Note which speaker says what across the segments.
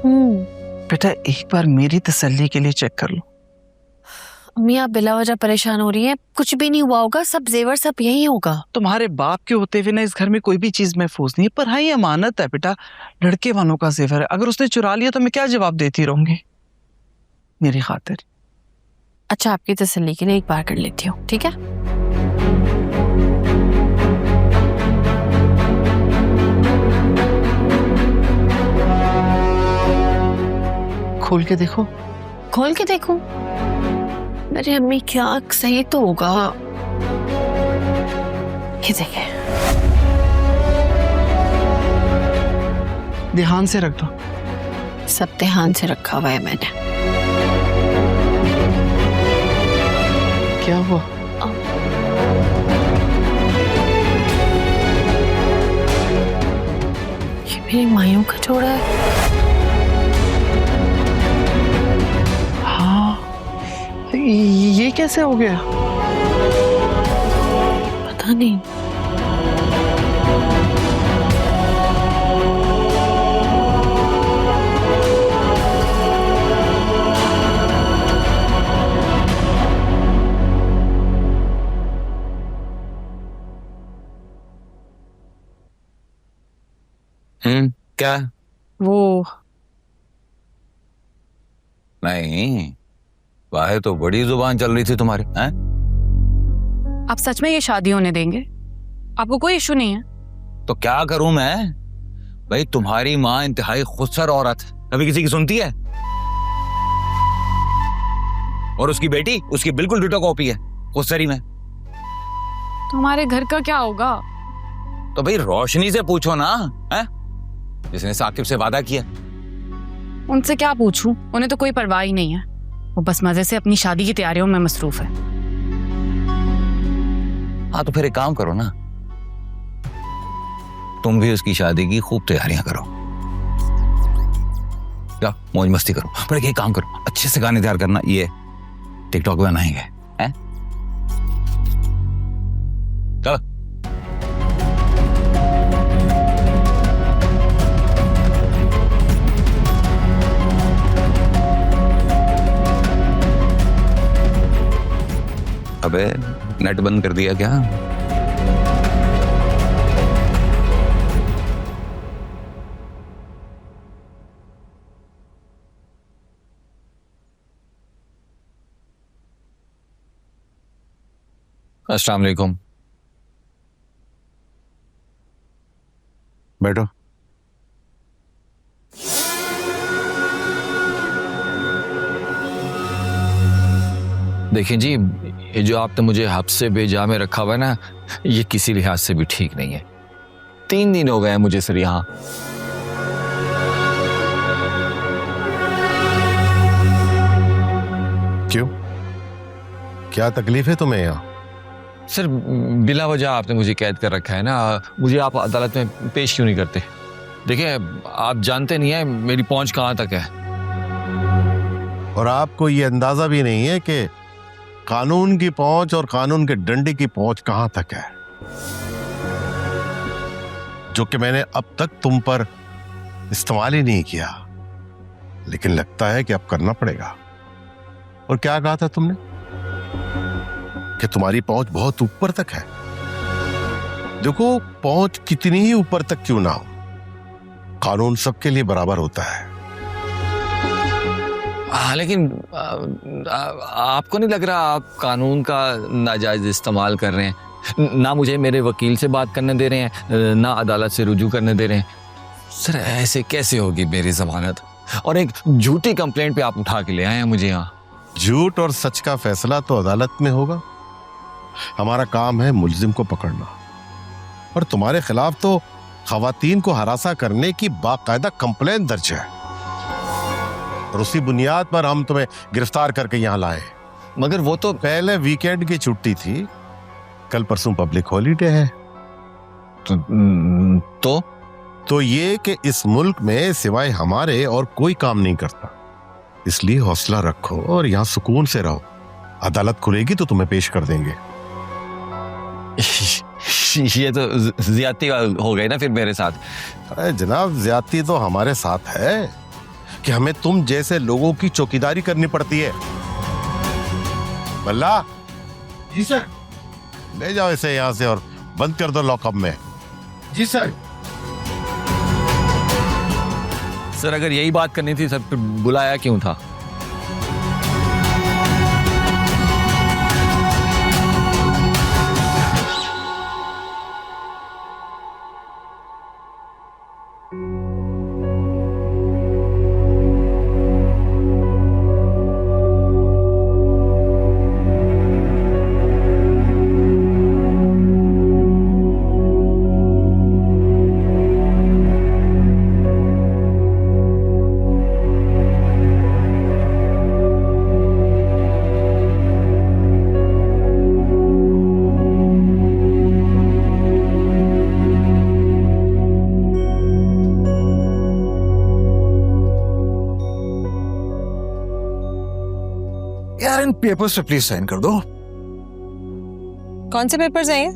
Speaker 1: बेटा एक बार मेरी तसल्ली के लिए चेक कर लो।
Speaker 2: अम्मी आप बिला वजह परेशान हो रही हैं, कुछ भी नहीं हुआ होगा, सब जेवर सब यही होगा।
Speaker 1: तुम्हारे बाप के होते हुए ना इस घर में कोई भी चीज महफूज नहीं है, पर हाँ ये अमानत है बेटा, लड़के वालों का जेवर है, अगर उसने चुरा लिया तो मैं क्या जवाब देती रहूंगी मेरी खातिर।
Speaker 2: अच्छा आपकी तसल्ली के लिए एक बार कर लेती हूँ, ठीक है?
Speaker 1: खोल के देखो।
Speaker 2: खोल के देखूं? अरे अम्मी क्या सही तो होगा। ये देखे,
Speaker 1: ध्यान से रख दो।
Speaker 2: सब ध्यान से रखा हुआ है मैंने।
Speaker 1: क्या हुआ?
Speaker 2: ये मेरी मायूं का जोड़ा है।
Speaker 1: ये कैसे हो गया?
Speaker 2: पता नहीं।
Speaker 3: क्या?
Speaker 2: वो
Speaker 3: नहीं, बाहर तो बड़ी जुबान चल रही थी तुम्हारी। हैं?
Speaker 4: आप सच में ये शादी होने देंगे? आपको कोई इशू नहीं है?
Speaker 3: तो क्या करूं मैं? भाई तुम्हारी माँ इंतहाई खुदसर औरत, कभी किसी की सुनती है? और उसकी बेटी उसकी बिल्कुल डिटो कॉपी है, खुदसरी में।
Speaker 4: तो हमारे घर का क्या होगा?
Speaker 3: तो भाई रोशनी से पूछो ना, हैं? जिसने साकिब से वादा किया।
Speaker 4: उनसे क्या पूछूं? उन्हें तो कोई परवाह ही नहीं है, वो बस मजे से अपनी शादी की तैयारियों में मसरूफ है।
Speaker 3: हाँ तो फिर एक काम करो ना, तुम भी उसकी शादी की खूब तैयारियां करो, क्या मौज मस्ती करो। पर एक काम करो, अच्छे से गाने तैयार करना, ये टिकटॉक बनाएंगे, हैं? चलो। अबे नेट बंद कर दिया क्या? अस्सलाम वालेकुम।
Speaker 5: बैठो।
Speaker 6: देखिए जी, ये जो आपने मुझे हफ्से बेजा में रखा हुआ है ना, ये किसी लिहाज से भी ठीक नहीं है। 3 दिन हो गए हैं मुझे सर यहाँ।
Speaker 5: क्यों? क्या तकलीफ है तुम्हें यहाँ?
Speaker 6: सर बिला वजह आपने मुझे कैद कर रखा है ना, मुझे आप अदालत में पेश क्यों नहीं करते? देखिए आप जानते नहीं है मेरी पहुंच कहाँ तक है।
Speaker 5: और आपको ये अंदाजा भी नहीं है कि कानून की पहुंच और कानून के डंडे की पहुंच कहां तक है, जो कि मैंने अब तक तुम पर इस्तेमाल ही नहीं किया, लेकिन लगता है कि अब करना पड़ेगा। और क्या कहा था तुमने? कि तुम्हारी पहुंच बहुत ऊपर तक है। देखो पहुंच कितनी ही ऊपर तक क्यों ना हो, कानून सबके लिए बराबर होता है।
Speaker 6: हाँ लेकिन आपको नहीं लग रहा आप कानून का नाजायज इस्तेमाल कर रहे हैं? ना मुझे मेरे वकील से बात करने दे रहे हैं, ना अदालत से रुजू करने दे रहे हैं। सर ऐसे कैसे होगी मेरी जमानत? और एक झूठी कंप्लेंट पे आप उठा के ले आए हैं मुझे यहाँ।
Speaker 5: झूठ और सच का फैसला तो अदालत में होगा। हमारा काम है मुल्जिम को पकड़ना, और तुम्हारे खिलाफ तो खवातीन को हरासा करने की बाकायदा कंप्लेंट दर्ज है, और उसी बुनियाद पर हम तुम्हें गिरफ्तार करके यहाँ लाए।
Speaker 6: मगर वो तो
Speaker 5: पहले वीकेंड की छुट्टी थी, कल परसों पब्लिक हॉलीडे है। तो ये कि इस मुल्क में सिवाय हमारे और कोई काम नहीं करता, इसलिए हौसला रखो और यहाँ सुकून से रहो। अदालत खुलेगी तो तुम्हें पेश कर देंगे।
Speaker 6: ये तो ज्यादती हो गई ना फिर मेरे साथ।
Speaker 5: अरे जनाब, ज्यादती तो हमारे साथ है, कि हमें तुम जैसे लोगों की चौकीदारी करनी पड़ती है। बल्ला।
Speaker 7: जी सर।
Speaker 5: ले जाओ इसे यहां से और बंद कर दो लॉकअप में।
Speaker 7: जी सर।
Speaker 6: सर अगर यही बात करनी थी सर, फिर बुलाया क्यों था?
Speaker 3: यार इन पेपर्स पे प्लीज साइन कर दो।
Speaker 8: कौन से पेपर्स हैं ये?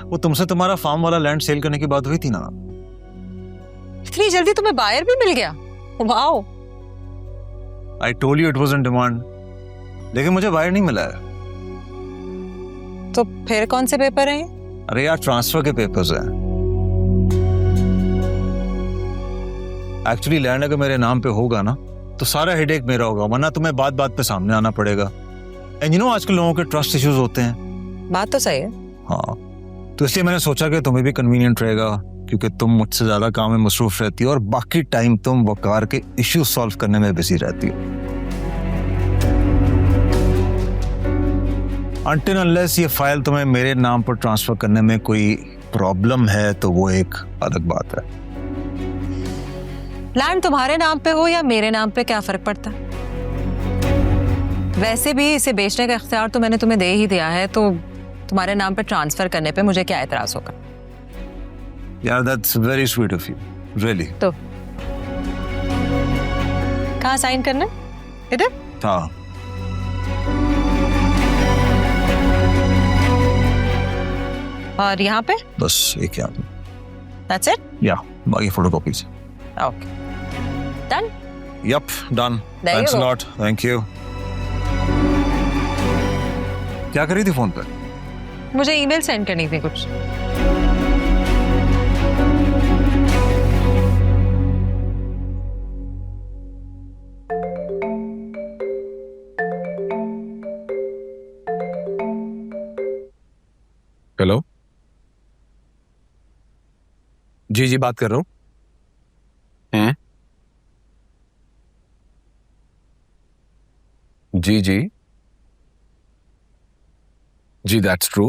Speaker 3: वो तुमसे तुम्हारा फार्म वाला लैंड सेल करने की बात हुई थी ना।
Speaker 8: इतनी जल्दी तुम्हें बायर भी मिल गया? Wow.
Speaker 3: I told you it was in demand, लेकिन मुझे बायर नहीं मिला है।
Speaker 8: तो फिर कौन से पेपर हैं ये?
Speaker 3: अरे यार ट्रांसफर के पेपर्स हैं। एक्चुअली लैंड अगर मेरे नाम पे होगा ना तो सारा हेडेक मेरा होगा, वरना तुम्हें बात बात पे सामने आना पड़ेगा। एंड यू नो आजकल लोगों के ट्रस्ट इश्यूज होते हैं।
Speaker 8: बात तो सही है।
Speaker 3: हाँ, तो इसलिए मैंने सोचा कि तुम्हें भी कन्वीनियंट रहेगा, क्योंकि तुम मुझसे ज्यादा काम में मसरूफ रहती हो और बाकी टाइम तुम वकार के इश्यूज सॉल्व करने में बिजी रहती हो। अनटिल अनलेस ये फाइल तुम्हें मेरे नाम पर ट्रांसफर करने में कोई प्रॉब्लम है तो वो एक अलग बात है।
Speaker 8: लैंड तुम्हारे नाम पे हो या मेरे नाम पे क्या फर्क पड़ता? वैसे भी इसे बेचने का इख्तियार तो मैंने तुम्हें दे ही दिया है, तो तुम्हारे नाम पे ट्रांसफर करने पे मुझे क्या एतराज होगा?
Speaker 3: यार that's very sweet of you, really.
Speaker 8: तो कहाँ साइन करना? इधर?
Speaker 3: हाँ।
Speaker 8: और यहाँ पे?
Speaker 3: बस एक यहाँ पे।
Speaker 8: That's it?
Speaker 3: या बाकी photocopies.
Speaker 8: Okay. Done?
Speaker 3: Yep, done.
Speaker 8: There you
Speaker 3: Thanks a
Speaker 8: go.
Speaker 3: lot. Thank you. क्या करी थी फोन पे?
Speaker 8: मुझे ईमेल सेंड करनी थी कुछ।
Speaker 7: हेलो। जी जी बात कर रहा हूँ। हैं? जी जी जी दैट्स ट्रू।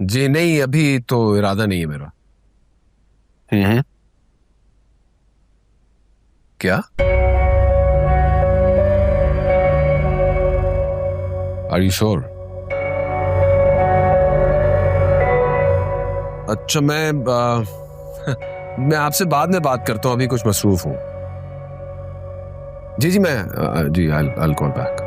Speaker 7: जी नहीं, अभी तो इरादा नहीं है मेरा। हैं? क्या? Are you sure? अच्छा मैं आपसे बाद में बात करता हूँ, अभी कुछ मसरूफ हूँ। जी जी मैं जी I'll call back।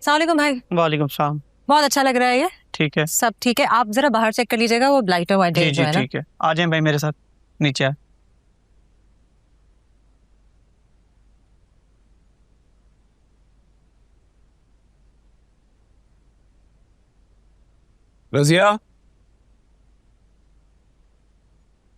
Speaker 8: अस्सलाम वालेकुम भाई।
Speaker 1: वालेकुम सलाम।
Speaker 8: बहुत अच्छा लग रहा है ये।
Speaker 1: ठीक है
Speaker 8: सब ठीक है, आप जरा बाहर चेक कर लीजिएगा वो लाइटर वाइट
Speaker 1: जी
Speaker 8: जो
Speaker 1: जी
Speaker 8: है ना।
Speaker 1: ठीक है, आ जाएं भाई मेरे साथ नीचे।
Speaker 7: रजिया